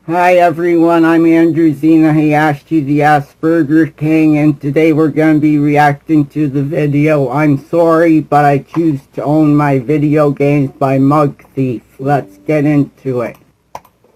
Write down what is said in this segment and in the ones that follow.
Hi everyone, I'm Andrew Zena Hayashi, the Asperger King, and today we're going to be reacting to the video I'm Sorry, But I Choose to Own My Video Games by Mug Thief. Let's get into it.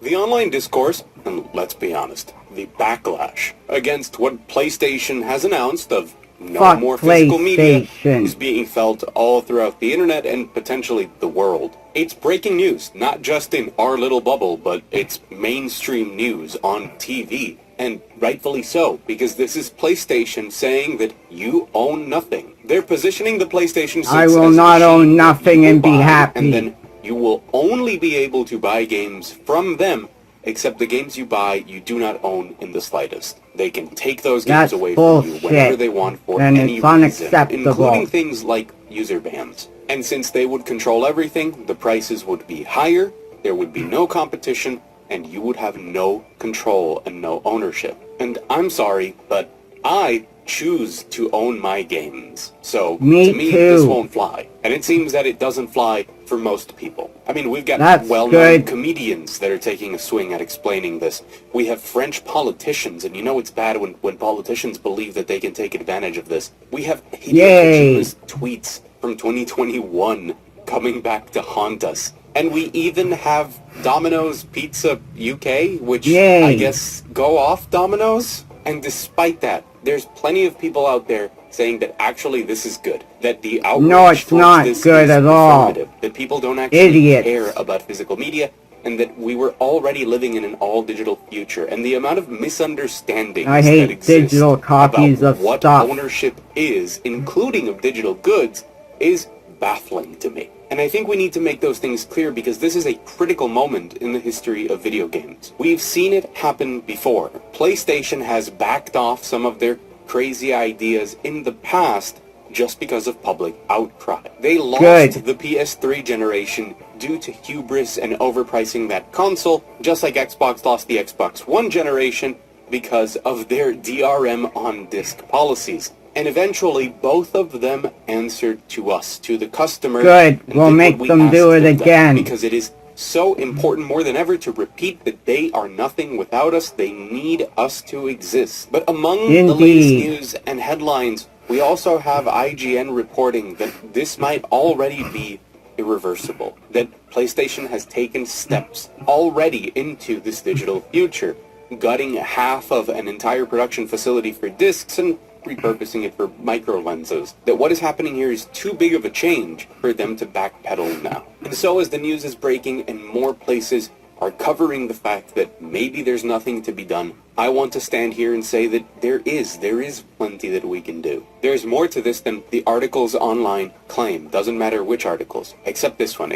The online discourse, and let's be honest, the backlash against what PlayStation has announced of no more physical media is being felt all throughout the internet and potentially the world. It's breaking news, not just in our little bubble, but it's mainstream news on TV. And rightfully so, because this is PlayStation saying that you own nothing. They're positioning the PlayStation 6 I will not own nothing and be happy. And then you will only be able to buy games from them, except the games you buy you do not own in the slightest. They can take those games away from you whenever they want for any reason, including things like user bans. And since they would control everything, the prices would be higher, there would be no competition, and you would have no control and no ownership. And I'm sorry, but I choose to own my games. So, to me, this won't fly. And it seems that it doesn't fly for most people. I mean, we've got well-known comedians that are taking a swing at explaining this. We have French politicians, and you know it's bad when politicians believe that they can take advantage of this. We have Hideo Kojima's tweets from 2021 coming back to haunt us. And we even have Domino's Pizza UK, which I guess go off Domino's. And despite that, there's plenty of people out there saying that actually this is good. That the outrage towards this is performative. That people don't actually care about physical media. And that we were already living in an all-digital future. And the amount of misunderstandings that exist about what ownership is, including of digital goods, is baffling to me. And I think we need to make those things clear because this is a critical moment in the history of video games. We've seen it happen before. PlayStation has backed off some of their crazy ideas in the past just because of public outcry. They lost the PS3 generation due to hubris and overpricing that console, just like Xbox lost the Xbox One generation because of their DRM on disk policies. And eventually, both of them answered to us, to the customer. We'll make them do it again. Because it is so important more than ever to repeat that they are nothing without us. They need us to exist. But among the latest news and headlines, we also have IGN reporting that this might already be irreversible. That PlayStation has taken steps already into this digital future, gutting half of an entire production facility for discs and repurposing it for micro lenses. That what is happening here is too big of a change for them to backpedal now. And so as the news is breaking and more places are covering the fact that maybe there's nothing to be done, I want to stand here and say that there is plenty that we can do. There's more to this than the articles online claim. Doesn't matter which articles, except this one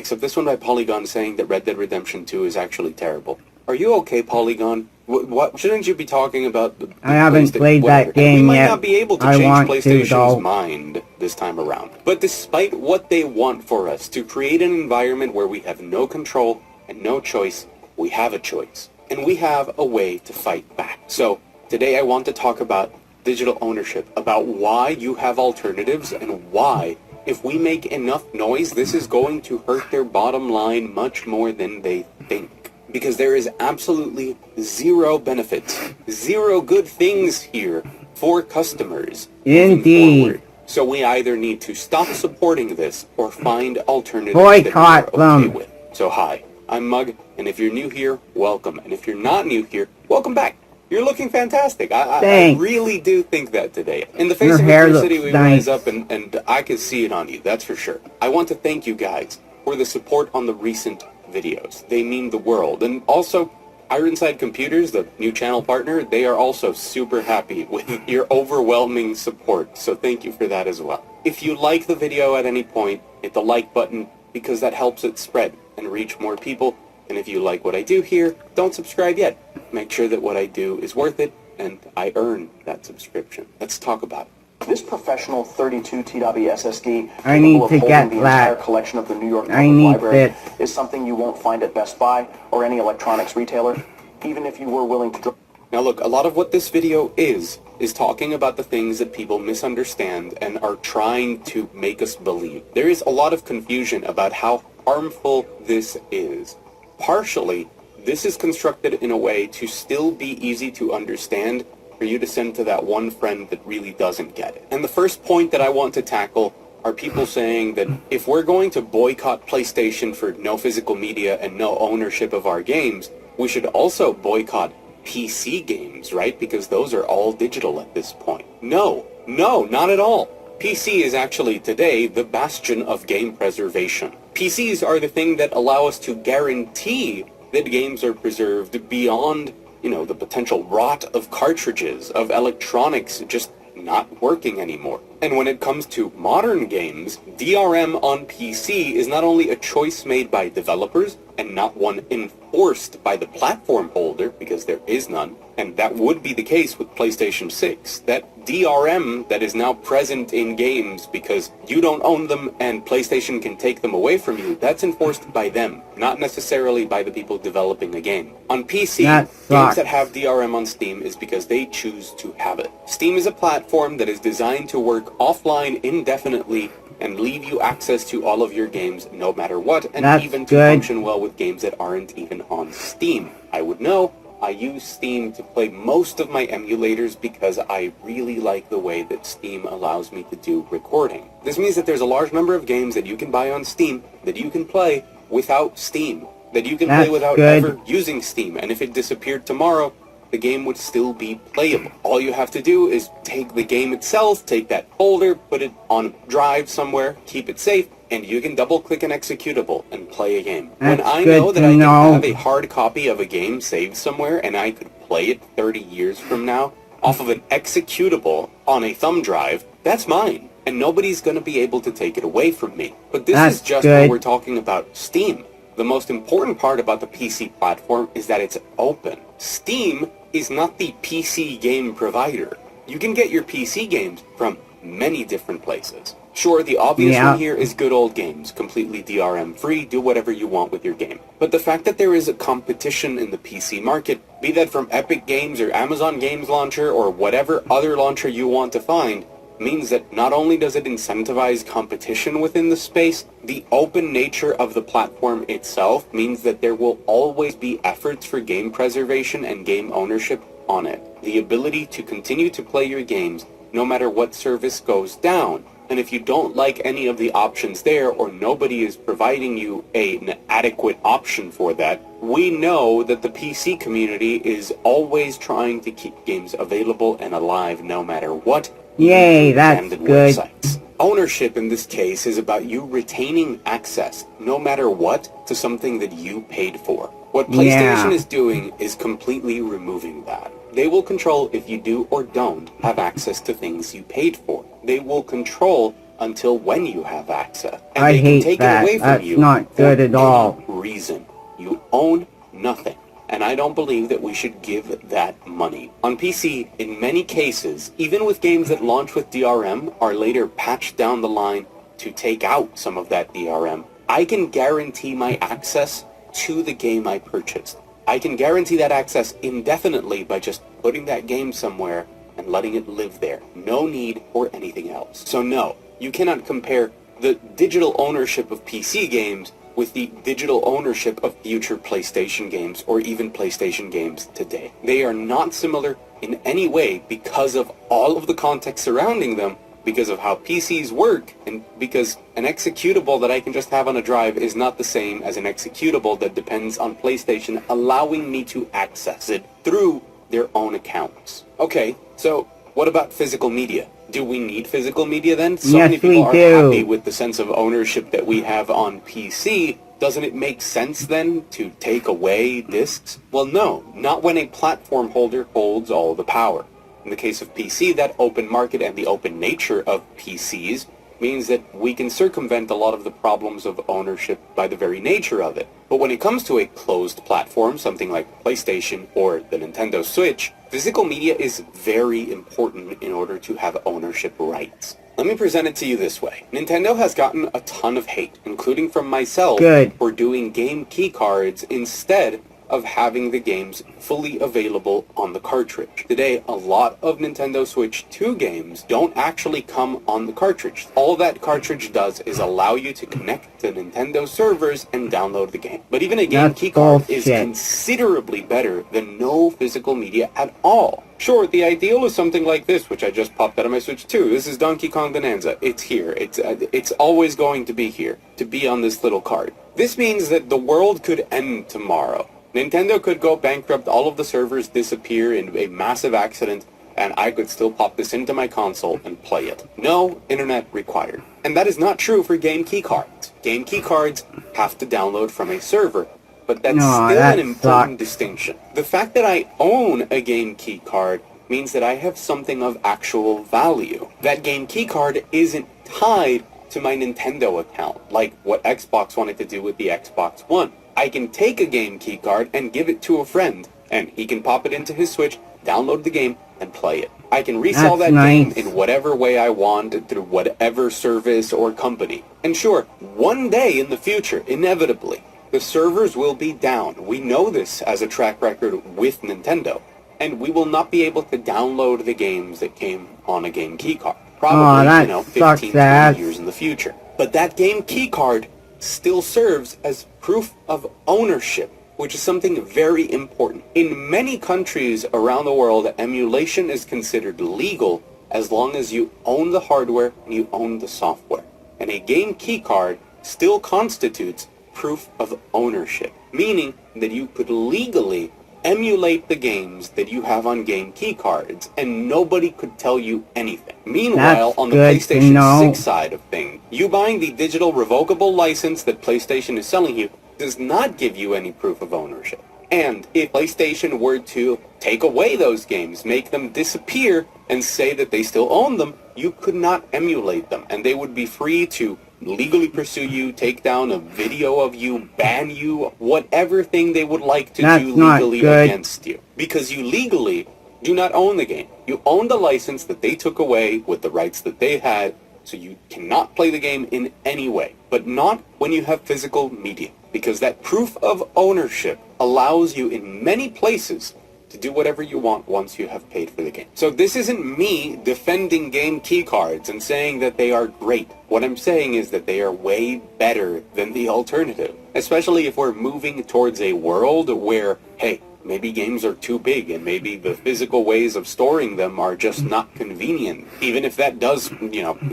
by Polygon saying that Red Dead Redemption 2 is actually terrible. Are you okay, Polygon? What shouldn't you be talking about? I haven't played that game yet. We might not be able to change PlayStation's mind this time around. But despite what they want for us, to create an environment where we have no control and no choice, we have a choice. And we have a way to fight back. So, today I want to talk about digital ownership, about why you have alternatives and why, if we make enough noise, this is going to hurt their bottom line much more than they think. Because there is absolutely zero benefits, zero good things here for customers. Indeed. So we either need to stop supporting this or find alternatives that we're okay with. So hi, I'm Mug, and if you're new here, welcome. And if you're not new here, welcome back. You're looking fantastic. I really do think that today. In the face of adversity, we rise up, and I can see it on you, that's for sure. I want to thank you guys for the support on the recent videos. They mean the world. And also, Ironside Computers, the new channel partner, they are also super happy with your overwhelming support. So thank you for that as well. If you like the video at any point, hit the like button because that helps it spread and reach more people. And if you like what I do here, don't subscribe yet. Make sure that what I do is worth it and I earn that subscription. Let's talk about it. This professional 32 TW SSD, I need to get the entire collection of the New York Public Library, is something you won't find at Best Buy or any electronics retailer, even if you were willing to. Now look, a lot of what this video is talking about the things that people misunderstand and are trying to make us believe. There is a lot of confusion about how harmful this is. Partially This is constructed in a way to still be easy to understand for you to send to that one friend that really doesn't get it. And the first point that I want to tackle are people saying that if we're going to boycott PlayStation for no physical media and no ownership of our games, we should also boycott PC games, right? Because those are all digital at this point. No, not at all. PC is actually today the bastion of game preservation. PCs are the thing that allow us to guarantee that games are preserved beyond, the potential rot of cartridges, of electronics just not working anymore. And when it comes to modern games, DRM on PC is not only a choice made by developers and not one enforced by the platform holder, because there is none, and that would be the case with PlayStation 6. That DRM that is now present in games because you don't own them and PlayStation can take them away from you, that's enforced by them, not necessarily by the people developing a game. On PC, games that have DRM on Steam is because they choose to have it. Steam is a platform that is designed to work offline indefinitely and leave you access to all of your games no matter what, and even to function well with games that aren't even on Steam. I would know. I use Steam to play most of my emulators because I really like the way that Steam allows me to do recording. This means that there's a large number of games that you can buy on Steam that you can play without Steam, that you can play without ever using Steam, and if it disappeared tomorrow, the game would still be playable. All you have to do is take the game itself, take that folder, put it on a drive somewhere, keep it safe, and you can double-click an executable and play a game. When I know that I can have a hard copy of a game saved somewhere and I could play it 30 years from now off of an executable on a thumb drive, that's mine. And nobody's going to be able to take it away from me. But this is just when we're talking about Steam. The most important part about the PC platform is that it's open. Steam is not the PC game provider. You can get your PC games from many different places. Sure, the obvious one here is good old games, completely DRM free, do whatever you want with your game. But the fact that there is a competition in the PC market, be that from Epic Games or Amazon Games Launcher or whatever other launcher you want to find, means that not only does it incentivize competition within the space, the open nature of the platform itself means that there will always be efforts for game preservation and game ownership on it. The ability to continue to play your games no matter what service goes down. And if you don't like any of the options there, or nobody is providing you an adequate option for that, we know that the PC community is always trying to keep games available and alive no matter what. Yay, that's good. Websites. Ownership in this case is about you retaining access, no matter what, to something that you paid for. What PlayStation is doing is completely removing that. They will control if you do or don't have access to things you paid for. They will control until when you have access. And I they hate can take that. it away from That's you not good for at all. any reason. You own nothing. And I don't believe that we should give that money. On PC, in many cases, even with games that launch with DRM are later patched down the line to take out some of that DRM, I can guarantee my access to the game I purchased. I can guarantee that access indefinitely by just putting that game somewhere and letting it live there. No need for anything else. So no, you cannot compare the digital ownership of PC games with the digital ownership of future PlayStation games or even PlayStation games today. They are not similar in any way because of all of the context surrounding them, because of how PCs work, and because an executable that I can just have on a drive is not the same as an executable that depends on PlayStation allowing me to access it through their own accounts. Okay, so what about physical media? Do we need physical media then? So many people are happy with the sense of ownership that we have on PC. Doesn't it make sense then to take away discs? Well, no, not when a platform holder holds all the power. In the case of PC, that open market and the open nature of PCs means that we can circumvent a lot of the problems of ownership by the very nature of it. But when it comes to a closed platform, something like PlayStation or the Nintendo Switch, physical media is very important in order to have ownership rights. Let me present it to you this way. Nintendo has gotten a ton of hate, including from myself, for doing game keycards instead of having the games fully available on the cartridge. Today, a lot of Nintendo Switch 2 games don't actually come on the cartridge. All that cartridge does is allow you to connect to Nintendo servers and download the game. But even a game keycard is considerably better than no physical media at all. Sure, the ideal is something like this, which I just popped out of my Switch 2. This is Donkey Kong Bonanza. It's here. It's always going to be here, to be on this little card. This means that the world could end tomorrow. Nintendo could go bankrupt, all of the servers disappear in a massive accident, and I could still pop this into my console and play it. No internet required. And that is not true for game keycards. Game keycards have to download from a server, but that's still an important distinction. The fact that I own a game keycard means that I have something of actual value. That game keycard isn't tied to my Nintendo account, like what Xbox wanted to do with the Xbox One. I can take a game keycard and give it to a friend, and he can pop it into his Switch, download the game, and play it. I can resell that game in whatever way I want through whatever service or company. And sure, one day in the future, inevitably, the servers will be down. We know this as a track record with Nintendo, and we will not be able to download the games that came on a game keycard. Probably, 15, 20 years in the future. But that game keycard still serves as proof of ownership, which is something very important. In many countries around the world, emulation is considered legal as long as you own the hardware and you own the software. And a game keycard still constitutes proof of ownership, meaning that you could legally emulate the games that you have on game keycards, and nobody could tell you anything. Meanwhile, on the PlayStation 6 side of things, you buying the digital revocable license that PlayStation is selling you does not give you any proof of ownership. And if PlayStation were to take away those games, make them disappear, and say that they still own them, you could not emulate them, and they would be free to legally pursue you, take down a video of you, ban you, whatever thing they would like to do legally against you. Because you legally do not own the game. You own the license that they took away with the rights that they had, so you cannot play the game in any way. But not when you have physical media, because that proof of ownership allows you in many places to do whatever you want once you have paid for the game. So this isn't me defending game keycards and saying that they are great. What I'm saying is that they are way better than the alternative, especially if we're moving towards a world where, hey, maybe games are too big and maybe the physical ways of storing them are just not convenient. Even if that does,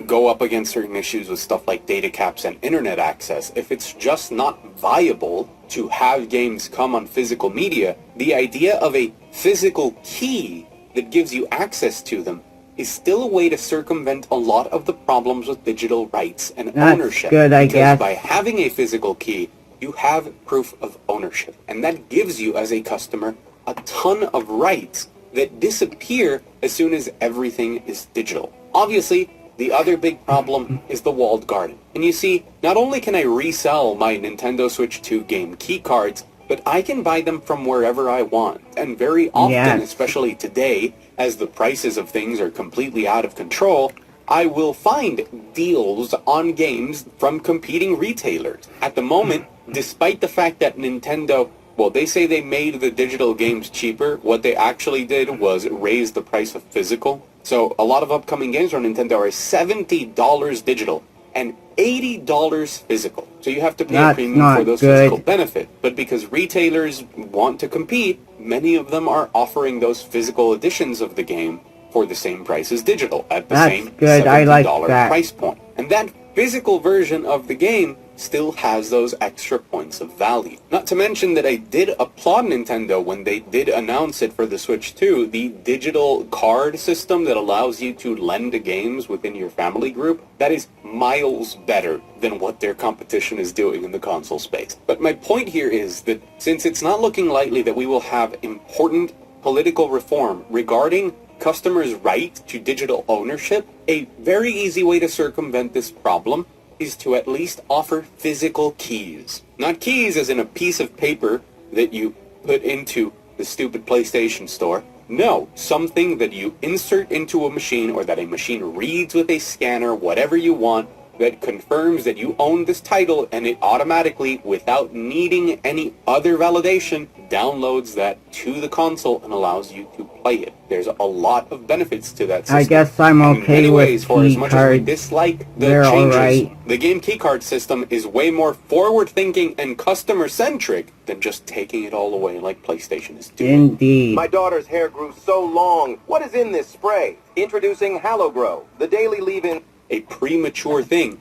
go up against certain issues with stuff like data caps and internet access, if it's just not viable to have games come on physical media, the idea of a physical key that gives you access to them is still a way to circumvent a lot of the problems with digital rights and ownership. Good, I guess. By having a physical key, you have proof of ownership. And that gives you, as a customer, a ton of rights that disappear as soon as everything is digital. Obviously, the other big problem is the walled garden. And you see, not only can I resell my Nintendo Switch 2 game keycards, but I can buy them from wherever I want. And very often, especially today, as the prices of things are completely out of control, I will find deals on games from competing retailers. At the moment, despite the fact that Nintendo, they say they made the digital games cheaper, what they actually did was raise the price of physical. So a lot of upcoming games from Nintendo are $70 digital and $80 physical. So you have to pay a premium for those physical benefits. But because retailers want to compete, many of them are offering those physical editions of the game for the same price as digital, at the same $70 price point. And that physical version of the game still has those extra points of value. Not to mention that I did applaud Nintendo when they did announce it for the Switch 2, the digital card system that allows you to lend games within your family group. That is miles better than what their competition is doing in the console space. But my point here is that since it's not looking likely that we will have important political reform regarding customers' right to digital ownership, a very easy way to circumvent this problem is to at least offer physical keys. Not keys as in a piece of paper that you put into the stupid PlayStation store. No, something that you insert into a machine or that a machine reads with a scanner, whatever you want, that confirms that you own this title, and it automatically, without needing any other validation, downloads that to the console and allows you to play it. There's a lot of benefits to that system. I guess I'm okay with for as key much as we cards. dislike the They're changes, alright. the game keycard system is way more forward-thinking and customer-centric than just taking it all away like PlayStation is doing. Indeed. My daughter's hair grew so long. What is in this spray? Introducing HaloGrow, the daily leave-in. A premature thing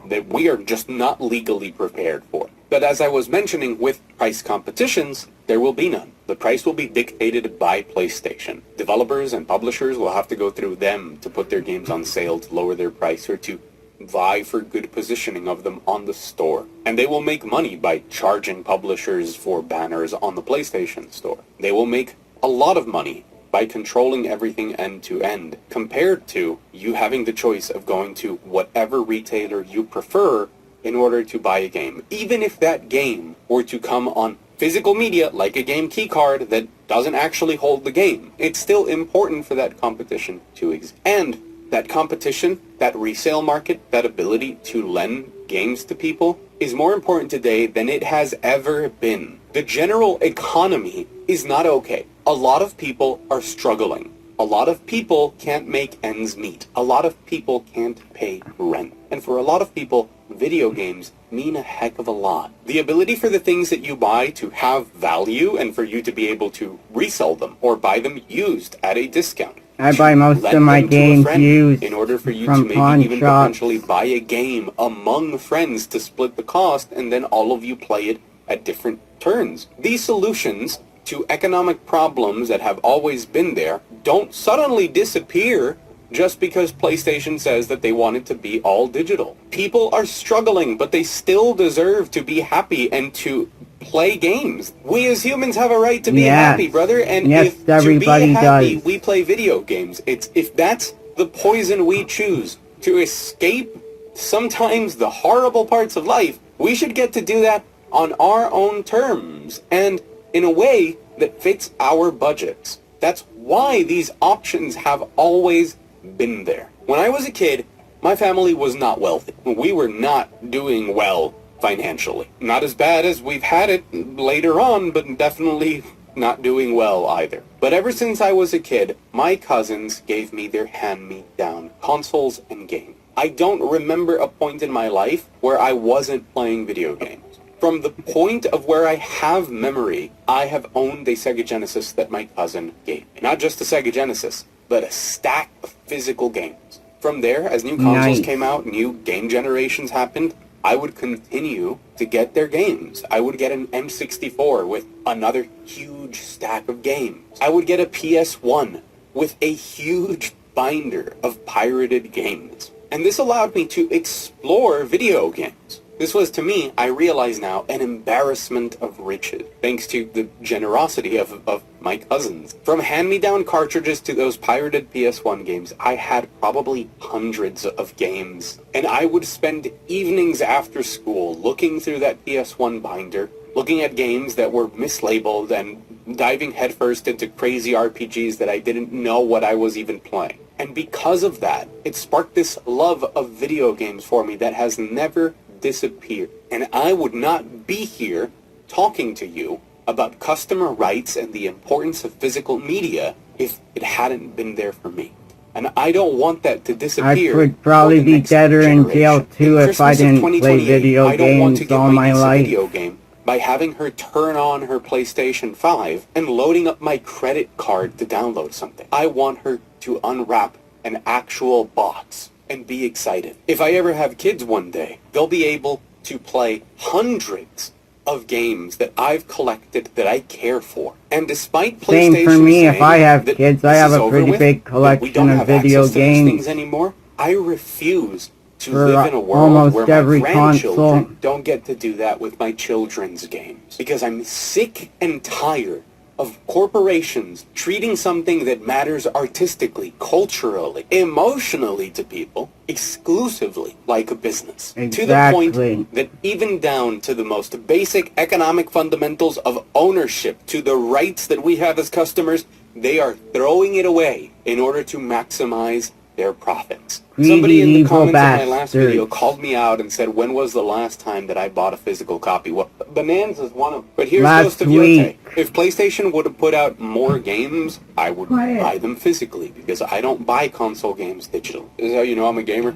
that we are just not legally prepared for. But as I was mentioning, with price competitions, there will be none. The price will be dictated by PlayStation. Developers and publishers will have to go through them to put their games on sale to lower their price or to vie for good positioning of them on the store. And they will make money by charging publishers for banners on the PlayStation Store. They will make a lot of money by controlling everything end to end, compared to you having the choice of going to whatever retailer you prefer in order to buy a game. Even if that game were to come on physical media, like a game keycard that doesn't actually hold the game, it's still important for that competition to exist. And that competition, that resale market, that ability to lend games to people is more important today than it has ever been. The general economy is not okay. A lot of people are struggling. A lot of people can't make ends meet. A lot of people can't pay rent. And for a lot of people, video games mean a heck of a lot. The ability for the things that you buy to have value and for you to be able to resell them or buy them used at a discount. I buy most of my games used in order for you from to maybe pawn even shops. potentially buy a game among friends to split the cost, and then all of you play it at different turns. These solutions to economic problems that have always been there don't suddenly disappear just because PlayStation says that they want it to be all digital. People are struggling, but they still deserve to be happy and to play games. We as humans have a right to be happy, brother, and if everybody to be happy, does. we play video games. If that's the poison we choose to escape sometimes the horrible parts of life, we should get to do that on our own terms and in a way that fits our budgets. That's why these options have always been there. When I was a kid, my family was not wealthy. We were not doing well financially. Not as bad as we've had it later on, but definitely not doing well either. But ever since I was a kid, my cousins gave me their hand-me-down consoles and games. I don't remember a point in my life where I wasn't playing video games. From the point of where I have memory, I have owned a Sega Genesis that my cousin gave me. Not just a Sega Genesis, but a stack of physical games. From there, as new consoles came out, new game generations happened, I would continue to get their games. I would get an N64 with another huge stack of games. I would get a PS1 with a huge binder of pirated games. And this allowed me to explore video games. This was, to me, I realize now, an embarrassment of riches, thanks to the generosity of my cousins. From hand-me-down cartridges to those pirated PS1 games, I had probably hundreds of games. And I would spend evenings after school looking through that PS1 binder, looking at games that were mislabeled and diving headfirst into crazy RPGs that I didn't know what I was even playing. And because of that, it sparked this love of video games for me that has never disappear. And I would not be here talking to you about customer rights and the importance of physical media if it hadn't been there for me. And I don't want that to disappear. I would probably be deader in jail too if I didn't play video games all my life. Video game by having her turn on her PlayStation 5 and loading up my credit card to download something. I want her to unwrap an actual box and be excited. If I ever have kids one day, they'll be able to play hundreds of games that I've collected that I care for. And despite PlayStation Same for me, if I have that kids, I have a pretty big collection of video games. Things anymore, I refuse to for live in a world almost where my every grandchildren console. don't get to do that with my children's games. Because I'm sick and tired of corporations treating something that matters artistically, culturally, emotionally to people exclusively like a business. Exactly. To the point that even down to the most basic economic fundamentals of ownership, to the rights that we have as customers, they are throwing it away in order to maximize their profits. Greedy, Somebody in the evil comments of my last bastards. video called me out and said, when was the last time that I bought a physical copy? Well, Bonanza's one of them. But here's Last Ghost of Yote. week. If PlayStation would have put out more games, I would buy them physically, because I don't buy console games digital. This is how you know I'm a gamer?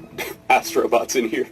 Astrobot's in here.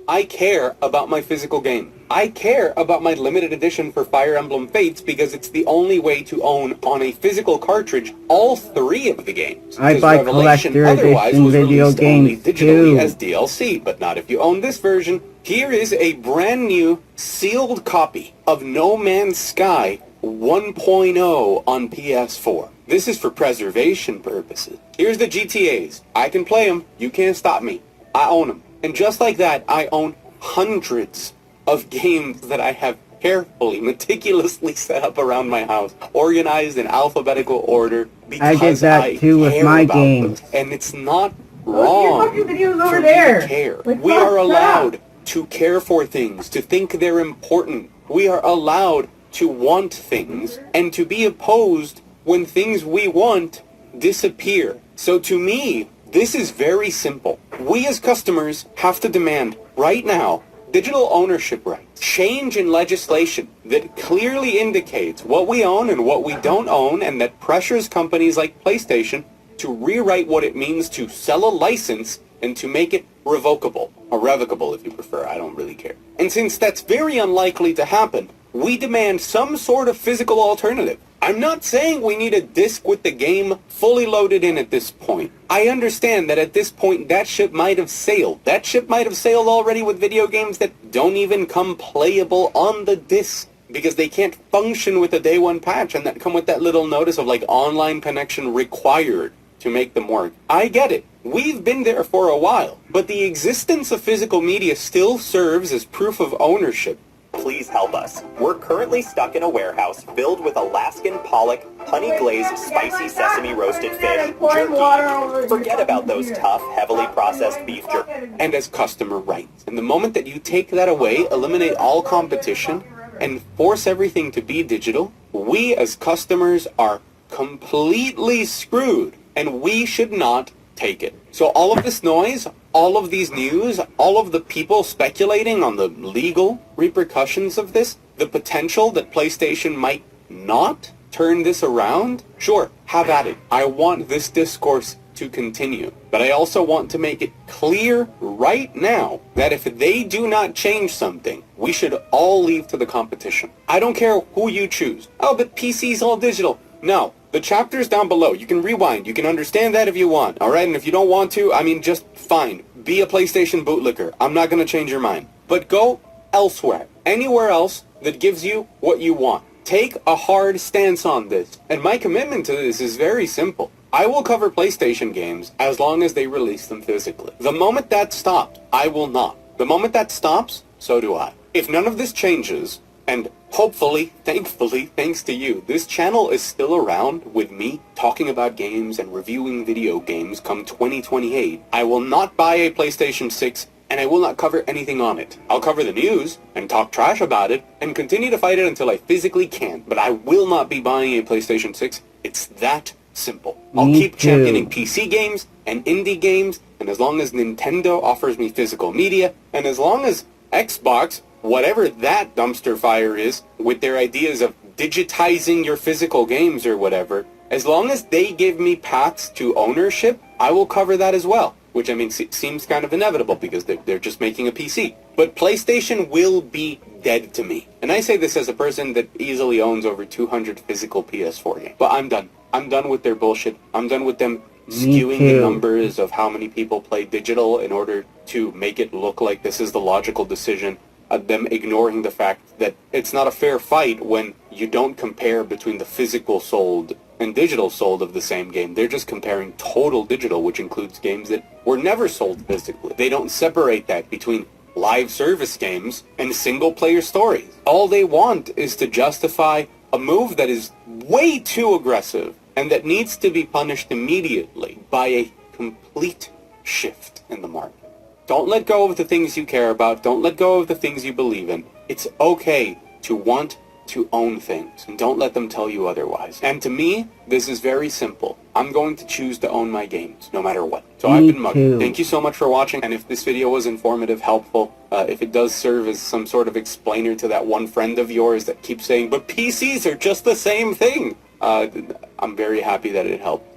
I care about my physical game. I care about my limited edition for Fire Emblem Fates because it's the only way to own on a physical cartridge all 3 of the games. I buy collector edition video games digitally too. as DLC, but not if you own this version. Here is a brand new sealed copy of No Man's Sky 1.0 on PS4. This is for preservation purposes. Here's the GTAs. I can play them. You can't stop me. I own them. And just like that, I own hundreds of games that I have carefully, meticulously set up around my house, organized in alphabetical order, because I did that too with my games. And it's not wrong fucking videos over for there. me to care. Like, We are fuck allowed to care for things, to think they're important. We are allowed to want things, and to be opposed when things we want disappear. So to me, this is very simple. We as customers have to demand right now digital ownership rights, change in legislation that clearly indicates what we own and what we don't own, and that pressures companies like PlayStation to rewrite what it means to sell a license and to make it revocable, or revocable if you prefer, I don't really care. And since that's very unlikely to happen, we demand some sort of physical alternative. I'm not saying we need a disc with the game fully loaded in at this point. I understand that at this point that ship might have sailed. That ship might have sailed already with video games that don't even come playable on the disc because they can't function with a day one patch and that come with that little notice of like online connection required to make them work. I get it. We've been there for a while, but the existence of physical media still serves as proof of ownership. Please help us. We're currently stuck in a warehouse filled with Alaskan pollock, honey-glazed, spicy sesame roasted fish, jerky. Forget about those tough, heavily processed beef jerky. And as customer rights. And the moment that you take that away, eliminate all competition, and force everything to be digital, we as customers are completely screwed, and we should not take it. So all of this noise, all of these news, all of the people speculating on the legal repercussions of this, the potential that PlayStation might not turn this around, sure, have at it. I want this discourse to continue. But I also want to make it clear right now that if they do not change something, we should all leave to the competition. I don't care who you choose. Oh, but PC's all digital. No. The chapter's down below. You can rewind. You can understand that if you want. Alright? And if you don't want to, I mean, just fine. Be a PlayStation bootlicker. I'm not going to change your mind. But go elsewhere. Anywhere else that gives you what you want. Take a hard stance on this. And my commitment to this is very simple. I will cover PlayStation games as long as they release them physically. The moment that stops, I will not. The moment that stops, so do I. If none of this changes, and hopefully, thankfully, thanks to you, this channel is still around with me talking about games and reviewing video games come 2028. I will not buy a PlayStation 6 and I will not cover anything on it. I'll cover the news and talk trash about it and continue to fight it until I physically can, but I will not be buying a PlayStation 6. It's that simple. I'll keep championing PC games and indie games, and as long as Nintendo offers me physical media, and as long as Xbox, whatever that dumpster fire is, with their ideas of digitizing your physical games or whatever, as long as they give me paths to ownership, I will cover that as well. Which, I mean, seems kind of inevitable because they're just making a PC. But PlayStation will be dead to me. And I say this as a person that easily owns over 200 physical PS4 games. But I'm done. I'm done with their bullshit. I'm done with them skewing the numbers of how many people play digital in order to make it look like this is the logical decision. Them ignoring the fact that it's not a fair fight when you don't compare between the physical sold and digital sold of the same game. They're just comparing total digital, which includes games that were never sold physically. They don't separate that between live service games and single-player stories. All they want is to justify a move that is way too aggressive and that needs to be punished immediately by a complete shift in the market. Don't let go of the things you care about. Don't let go of the things you believe in. It's okay to want to own things, and don't let them tell you otherwise. And to me, this is very simple. I'm going to choose to own my games, no matter what. So I've been Muggy. Thank you so much for watching, and if this video was informative, helpful, if it does serve as some sort of explainer to that one friend of yours that keeps saying, but PCs are just the same thing, I'm very happy that it helped.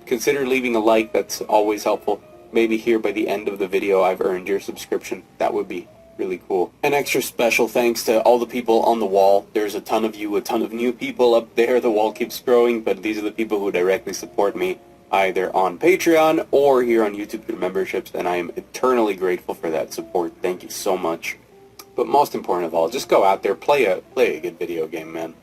Consider leaving a like, that's always helpful. Maybe here by the end of the video I've earned your subscription. That would be really cool. An extra special thanks to all the people on the wall. There's a ton of you, a ton of new people up there. The wall keeps growing, but these are the people who directly support me, either on Patreon or here on YouTube through memberships, and I am eternally grateful for that support. Thank you so much. But most important of all, just go out there, play a good video game, man.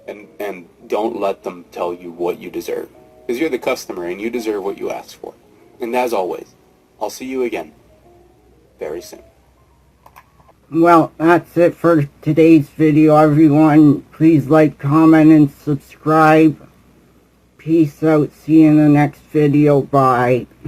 And don't let them tell you what you deserve. Because you're the customer and you deserve what you ask for. And as always, I'll see you again very soon. Well, that's it for today's video, everyone. Please like, comment, and subscribe. Peace out. See you in the next video. Bye.